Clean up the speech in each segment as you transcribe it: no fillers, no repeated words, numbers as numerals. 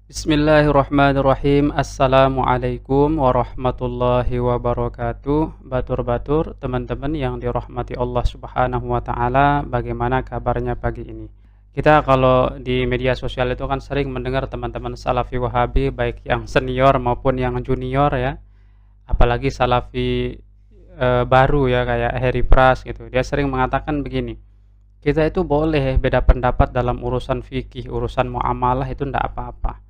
Bismillahirrahmanirrahim. Assalamualaikum warahmatullahi wabarakatuh. Batur-batur, teman-teman yang dirahmati Allah Subhanahu wa taala, bagaimana kabarnya pagi ini? Kita kalau di media sosial itu kan sering mendengar teman-teman Salafi Wahabi baik yang senior maupun yang junior ya. Apalagi Salafi baru ya kayak Heri Pras gitu. Dia sering mengatakan begini, kita itu boleh beda pendapat dalam urusan fikih, urusan muamalah itu ndak apa-apa.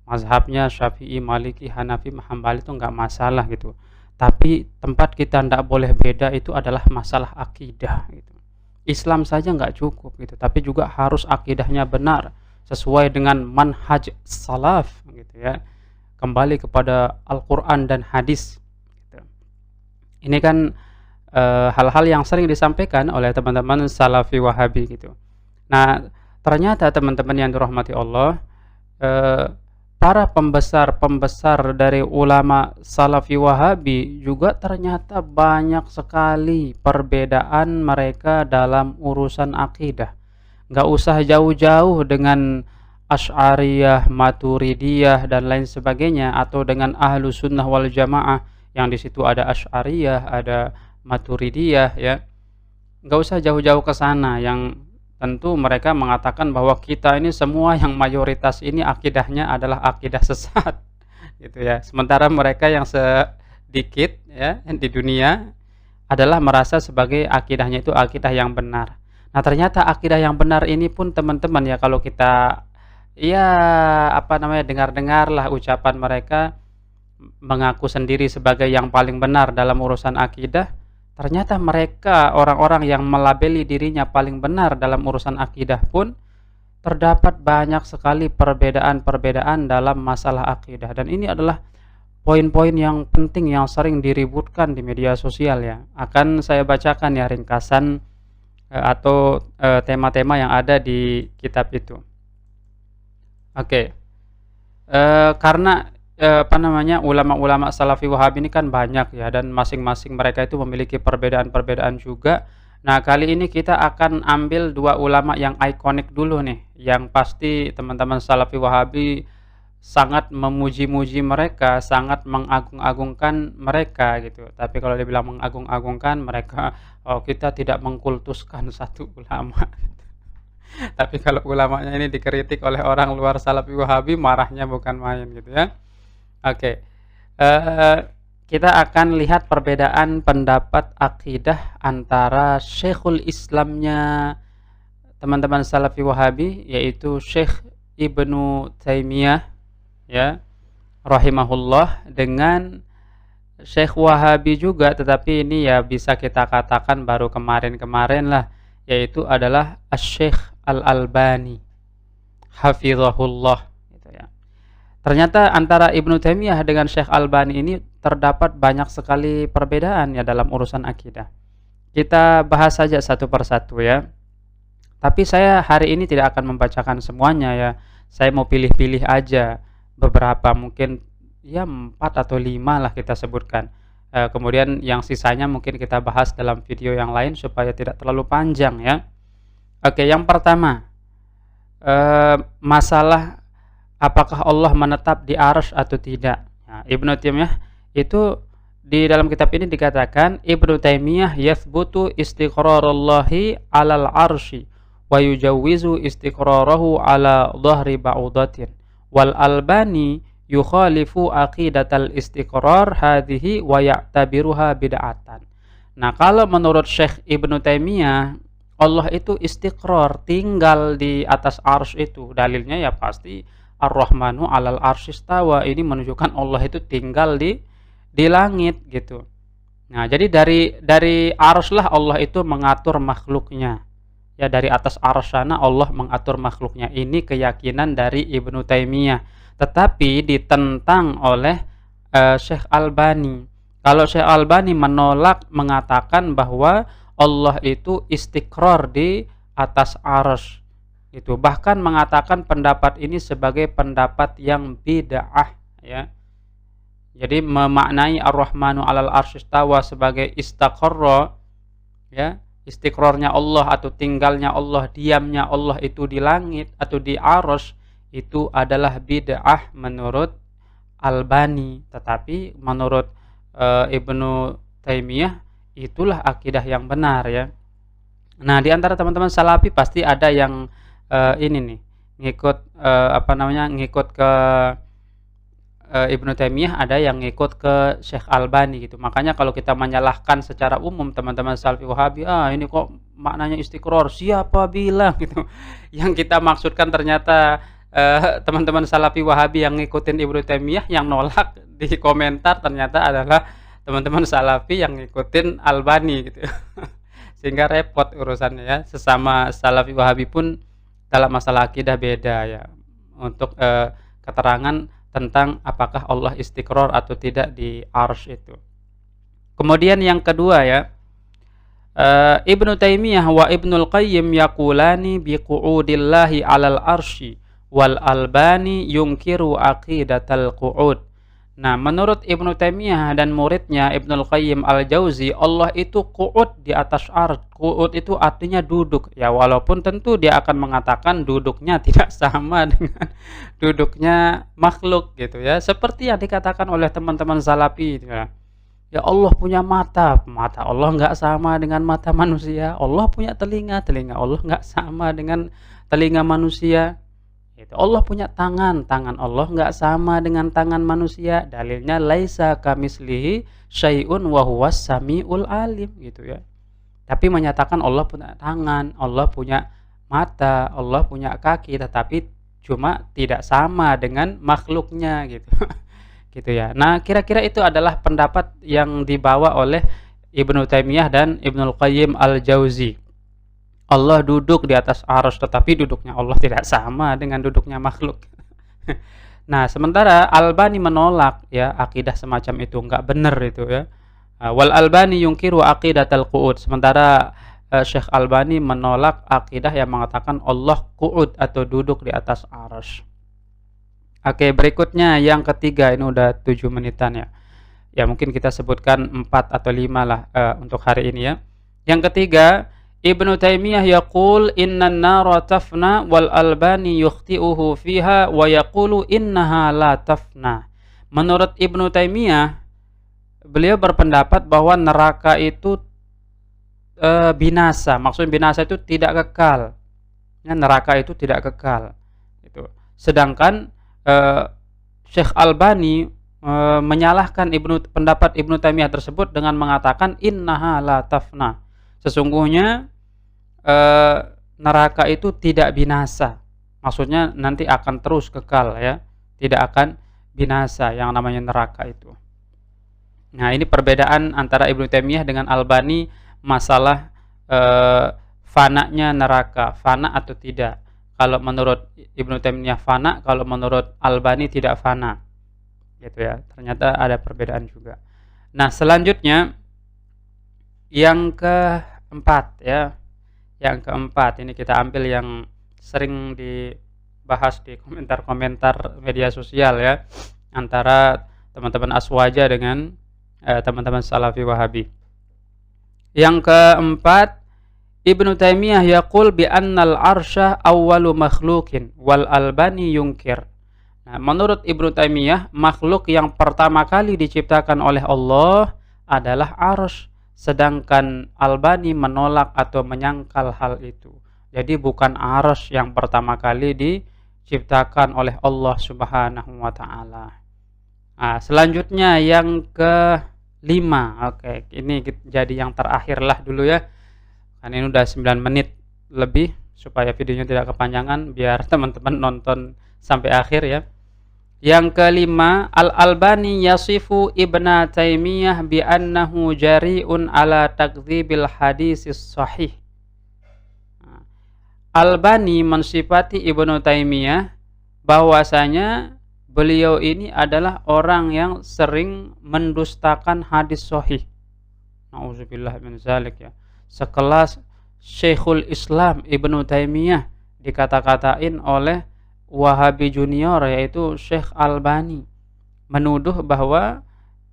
Mazhabnya Syafi'i, Maliki, Hanafi, Hambali itu nggak masalah gitu. Tapi tempat kita ndak boleh beda itu adalah masalah akidah gitu. Islam saja nggak cukup gitu, tapi juga harus akidahnya benar sesuai dengan manhaj salaf gitu ya. Kembali kepada Al-Qur'an dan hadis gitu. Ini kan hal-hal yang sering disampaikan oleh teman-teman Salafi Wahabi gitu. Nah, ternyata teman-teman yang dirahmati Allah, eh, para pembesar-pembesar dari ulama Salafi Wahabi juga ternyata banyak sekali perbedaan mereka dalam urusan akidah. Nggak usah jauh-jauh dengan Asy'ariyah, Maturidiyah dan lain sebagainya, atau dengan Ahlu Sunnah wal Jamaah yang di situ ada Asy'ariyah, ada Maturidiyah ya. Nggak usah jauh-jauh ke sana, yang tentu mereka mengatakan bahwa kita ini semua yang mayoritas ini akidahnya adalah akidah sesat gitu ya. Sementara mereka yang sedikit ya di dunia adalah merasa sebagai akidahnya itu akidah yang benar. Nah, ternyata akidah yang benar ini pun teman-teman ya, kalau kita ya dengar-dengar lah ucapan mereka mengaku sendiri sebagai yang paling benar dalam urusan akidah. Ternyata mereka orang-orang yang melabeli dirinya paling benar dalam urusan akidah pun terdapat banyak sekali perbedaan-perbedaan dalam masalah akidah. Dan ini adalah poin-poin yang penting yang sering diributkan di media sosial ya. Akan saya bacakan ya ringkasan atau tema-tema yang ada di kitab itu. Oke. Karena ulama-ulama Salafi Wahabi ini kan banyak ya, dan masing-masing mereka itu memiliki perbedaan-perbedaan juga. Nah, kali ini kita akan ambil dua ulama yang ikonik dulu nih, yang pasti teman-teman Salafi Wahabi sangat memuji-muji mereka, sangat mengagung-agungkan mereka gitu. Tapi kalau dibilang mengagung-agungkan mereka, oh, kita tidak mengkultuskan satu ulama. Tapi kalau ulamanya ini dikritik oleh orang luar Salafi Wahabi, marahnya bukan main gitu ya. Oke, kita akan lihat perbedaan pendapat akidah antara Syekhul Islamnya teman-teman Salafi Wahabi, yaitu Syekh Ibnu Taimiyah ya, rahimahullah, dengan Syekh Wahabi juga, tetapi ini ya bisa kita katakan baru kemarin-kemarin lah, yaitu adalah Asy-Syeikh Al-Albani hafizahullah gitu ya. Ternyata antara Ibnu Taimiyah dengan Syekh Albani ini terdapat banyak sekali perbedaan ya dalam urusan akidah. Kita bahas saja satu persatu ya. Tapi saya hari ini tidak akan membacakan semuanya ya. Saya mau pilih-pilih aja beberapa, mungkin ya 4 atau 5 lah kita sebutkan. Kemudian yang sisanya mungkin kita bahas dalam video yang lain supaya tidak terlalu panjang ya. Oke, yang pertama, masalah apakah Allah menetap di arsy atau tidak. Nah, Ibnu Taimiyah itu di dalam kitab ini dikatakan, Ibnu Taimiyah yathbutu istiqrarallahi 'alal arsy wa yujawwizu istiqrarahu 'ala dhahri ba'udatin. Wal Albani yukhalifu aqidatal istiqrar hadhihi wa ya'tabiruha bid'atan. Nah, kalau menurut Syekh Ibnu Taimiyah, Allah itu istiqrar, tinggal di atas arsy itu. Dalilnya ya pasti Ar-Rahmanu 'alal arsy istawa. Ini menunjukkan Allah itu tinggal di langit gitu. Nah, jadi dari arsy lah Allah itu mengatur makhluknya. Ya, dari atas arsy sana Allah mengatur makhluknya. Ini keyakinan dari Ibnu Taimiyah. Tetapi ditentang oleh Syekh Albani. Kalau Syekh Albani menolak, mengatakan bahwa Allah itu istiqrar di atas arsy. Itu bahkan mengatakan pendapat ini sebagai pendapat yang bid'ah ya. Jadi memaknai Ar-Rahmanu 'alal arsy istawa sebagai istaqarra ya, istiqrarnya Allah atau tinggalnya Allah, diamnya Allah itu di langit atau di arsy, itu adalah bid'ah menurut Albani, tetapi menurut Ibnu Taimiyah itulah akidah yang benar ya. Nah, di antara teman-teman Salafi pasti ada yang ini nih, ngikut ngikut ke Ibnu Taimiyah, ada yang ngikut ke Syekh Albani gitu. Makanya kalau kita menyalahkan secara umum teman-teman Salafi Wahabi, ini kok maknanya istiqror, siapa bilang gitu. Yang kita maksudkan ternyata teman-teman Salafi Wahabi yang ngikutin Ibnu Taimiyah, yang nolak di komentar ternyata adalah teman-teman Salafi yang ngikutin Albani gitu. Sehingga repot urusannya ya. Sesama Salafi Wahabi pun dalam masalah akidah beda ya. Untuk keterangan tentang apakah Allah istiqror atau tidak di arsy itu. Kemudian yang kedua ya, Ibnu Taimiyah wa Ibnul Qayyim yaqulani biqu'udillahi 'alal arsy wal Albani yungkiru aqidatal qu'ud. Nah, menurut Ibnu Taimiyah dan muridnya Ibnul Qayyim Al-Jauzi, Allah itu qu'ud di atas arsy. Qu'ud itu artinya duduk. Ya, walaupun tentu dia akan mengatakan duduknya tidak sama dengan duduknya makhluk gitu ya. Seperti yang dikatakan oleh teman-teman Salafi ya. Ya, Allah punya mata, mata Allah nggak sama dengan mata manusia. Allah punya telinga, telinga Allah nggak sama dengan telinga manusia. Itu Allah punya tangan, tangan Allah nggak sama dengan tangan manusia. Dalilnya laisa kamislihi syai'un wa huwas samiul alim gitu ya. Tapi menyatakan Allah punya tangan, Allah punya mata, Allah punya kaki, tetapi cuma tidak sama dengan makhluknya gitu. Gitu ya. Nah, kira-kira itu adalah pendapat yang dibawa oleh Ibnu Taimiyah dan Ibnul Qayyim Al-Jauzi. Allah duduk di atas arsy, tetapi duduknya Allah tidak sama dengan duduknya makhluk. Nah, sementara Albani menolak ya akidah semacam itu, enggak benar itu ya. Wal Albani yungkiru aqidatal qu'ud. Sementara Syekh Albani menolak akidah yang mengatakan Allah qu'ud atau duduk di atas arsy. Oke, berikutnya yang ketiga, ini udah 7 menitan ya. Ya mungkin kita sebutkan 4 atau 5 lah untuk hari ini ya. Yang ketiga, Ibnu Taimiyah yaqul innan nara tafna wal Albani yukhti'uhu fiha wa yaqulu innaha la tafna. Menurut Ibnu Taimiyah, beliau berpendapat bahwa neraka itu binasa. Maksud binasa itu tidak kekal. Ya, neraka itu tidak kekal. Itu. Sedangkan Syekh Albani menyalahkan pendapat Ibnu Taimiyah tersebut dengan mengatakan innaha la tafna. Sesungguhnya neraka itu tidak binasa. Maksudnya nanti akan terus kekal ya, tidak akan binasa yang namanya neraka itu. Nah, ini perbedaan antara Ibnu Taimiyah dengan Albani masalah fananya neraka, fana atau tidak. Kalau menurut Ibnu Taimiyah fana, kalau menurut Albani tidak fana. Gitu ya. Ternyata ada perbedaan juga. Nah, selanjutnya yang keempat ya. Yang keempat, ini kita ambil yang sering dibahas di komentar-komentar media sosial ya, antara teman-teman Aswaja dengan teman-teman Salafi Wahabi. Yang keempat, Ibnu Taimiyah yaqul bi annal arsya awwalu makhlukin wal Albani yungkir. Nah, menurut Ibnu Taimiyah, makhluk yang pertama kali diciptakan oleh Allah adalah arsy. Sedangkan Albani menolak atau menyangkal hal itu. Jadi bukan arsy yang pertama kali diciptakan oleh Allah Subhanahu wa taala. Nah, selanjutnya yang kelima. Oke, ini jadi yang terakhir lah dulu ya. Kan ini udah 9 menit lebih, supaya videonya tidak kepanjangan biar teman-teman nonton sampai akhir ya. Yang kelima, Al-Albani yasifu Ibnu Taimiyah bi annahu jari'un ala takdzibil hadisis sahih. Albani mensifati Ibnu Taimiyah bahwasanya beliau ini adalah orang yang sering mendustakan hadis sahih. Nauzubillah min zalik ya. Sekelas Syekhul Islam Ibnu Taimiyah dikata-katain oleh Wahabi Junior, yaitu Syekh Albani, menuduh bahwa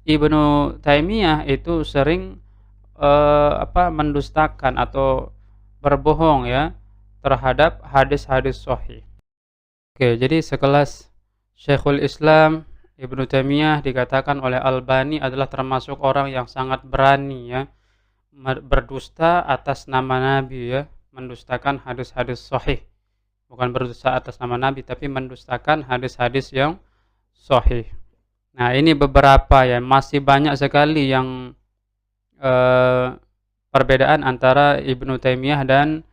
Ibnu Taimiyah itu sering mendustakan atau berbohong ya terhadap hadis-hadis sahih. Oke, jadi sekelas Syekhul Islam Ibnu Taimiyah dikatakan oleh Albani adalah termasuk orang yang sangat berani ya, berdusta atas nama Nabi ya, mendustakan hadis-hadis sahih. Bukan berdusta atas nama Nabi, tapi mendustakan hadis-hadis yang sahih. Nah, ini beberapa ya, masih banyak sekali yang perbedaan antara Ibnu Taimiyah dan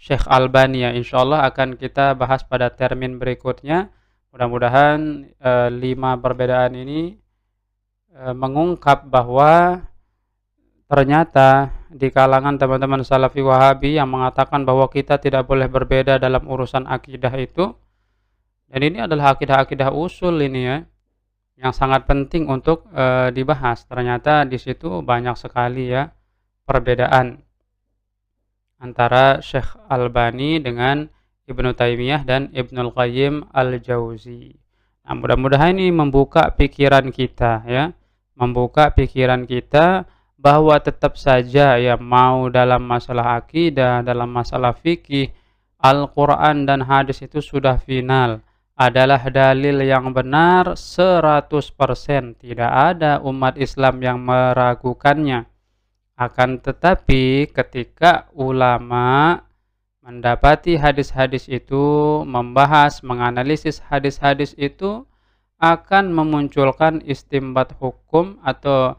Syekh Albani ya. Insyaallah akan kita bahas pada termin berikutnya. Mudah-mudahan 5 perbedaan ini mengungkap bahwa ternyata di kalangan teman-teman Salafi Wahabi yang mengatakan bahwa kita tidak boleh berbeda dalam urusan akidah itu, dan ini adalah akidah-akidah usul ini ya, yang sangat penting untuk dibahas. Ternyata di situ banyak sekali ya perbedaan antara Syekh Albani dengan Ibnu Taimiyah dan Ibnul Qayyim Al-Jauzi. Nah, mudah-mudahan ini membuka pikiran kita ya, membuka pikiran kita bahwa tetap saja ya, mau dalam masalah akidah, dalam masalah fikih, Al-Quran dan hadis itu sudah final, adalah dalil yang benar 100%, tidak ada umat Islam yang meragukannya. Akan tetapi ketika ulama mendapati hadis-hadis itu, membahas, menganalisis hadis-hadis itu, akan memunculkan istimbat hukum atau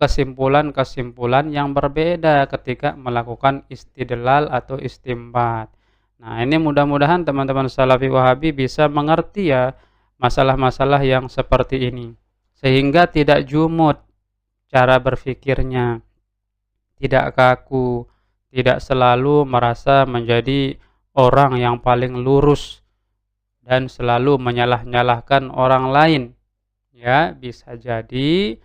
kesimpulan-kesimpulan yang berbeda ketika melakukan istidlal atau istimbat. Nah, ini mudah-mudahan teman-teman Salafi Wahabi bisa mengerti ya masalah-masalah yang seperti ini, sehingga tidak jumud cara berpikirnya, tidak kaku, tidak selalu merasa menjadi orang yang paling lurus dan selalu menyalah-nyalahkan orang lain. Ya, bisa jadi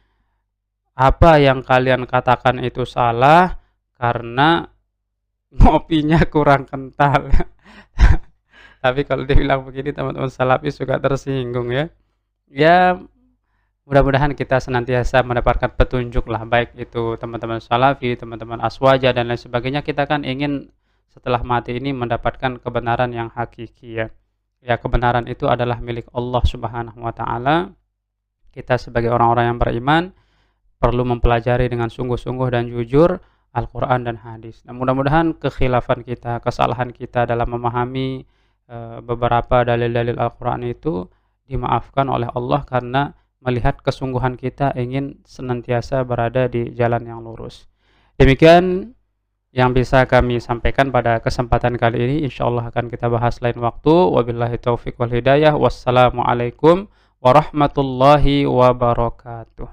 apa yang kalian katakan itu salah karena ngopinya kurang kental. Tapi kalau dibilang begini teman-teman Salafi suka tersinggung ya. Ya, mudah-mudahan kita senantiasa mendapatkan petunjuk lah, baik itu teman-teman Salafi, teman-teman Aswaja dan lain sebagainya. Kita kan ingin setelah mati ini mendapatkan kebenaran yang hakiki ya. Ya, kebenaran itu adalah milik Allah Subhanahu wa taala. Kita sebagai orang-orang yang beriman perlu mempelajari dengan sungguh-sungguh dan jujur Al-Quran dan hadis. Nah, mudah-mudahan kekhilafan kita, kesalahan kita dalam memahami beberapa dalil-dalil Al-Quran itu dimaafkan oleh Allah karena melihat kesungguhan kita ingin senantiasa berada di jalan yang lurus. Demikian yang bisa kami sampaikan pada kesempatan kali ini. Insyaallah akan kita bahas lain waktu. Wabillahi taufiq wal hidayah. Wassalamualaikum warahmatullahi wabarakatuh.